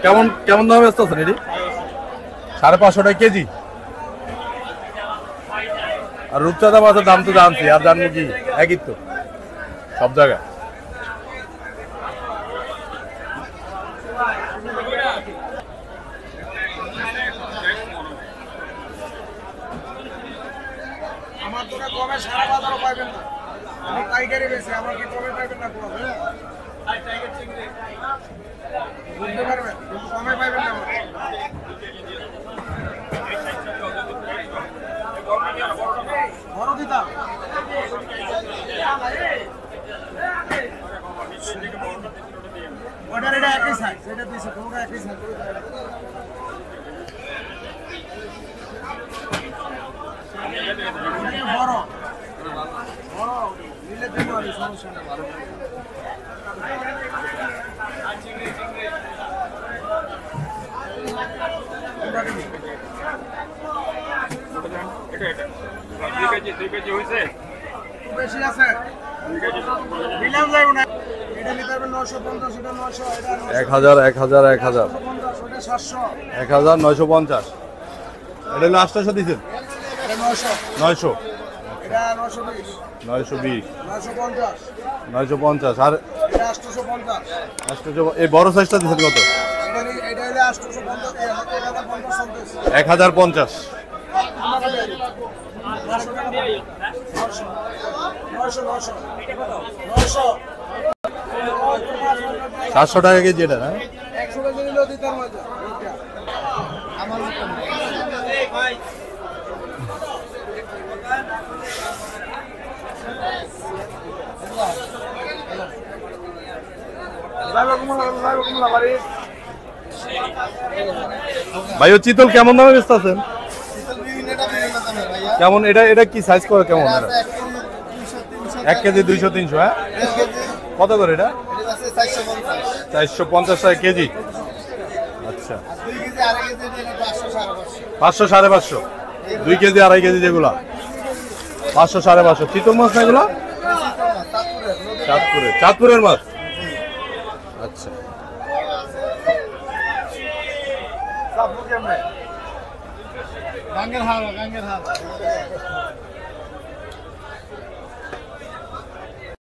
কেমন কেমন দামে ব্যস্ত আছেন এটি? 550 টাকা কেজি। আর রূপচাঁদা মাছের দাম তো জানছি, আর জানবো কি, একই তো সব জায়গায়। আমার তো কমে সারা বাজারও পাইবেন না, আমার পাইকারি বেশি, আমাকে কমে পাইবেন না কোনো, বুঝতে পারবেন, কিন্তু কমে পাইবেন না। বড় দিতাম ওটার, এটা একই সাইজ, এটা দিয়েছে তোমরা একই সাইজ। বড় বড় নিলে দেবো আমি, সমস্যা নেই। বেশি আছে, নিলাম যাইব না। এটা নিতে পারবেন 950, এটা 900, এটা 1000 1000 1000 ওটা 700, 1950। এটা হলো 800 দিচ্ছেন, এটা 900, 900 এটা 920, 920 950, 950 আর এটা 850, 800। এই বড় সাইজটা দিচ্ছেন কত? এটা হলে 850, 1050 চলতেছে। 1050। 700 টাকা কেজি এটা না? 100 কেজি নিলেও দিতাম মজা। আমার ভাই ও চিতল কেমন দামে বেচতে আছেন? কেমন এটা, এটা কি সাইজ করে কেমন? এটা 1 কেজি 200 300। হ্যাঁ, কত করে এটা? 450 টাকা কেজি। আচ্ছা, 500 550, 2 কেজি 2.5 কেজি যেগুলা 500 550। চিতল মাছ না এগুলা? চাঁদপুরের মাছ। আচ্ছা, গাঙ্গের হাল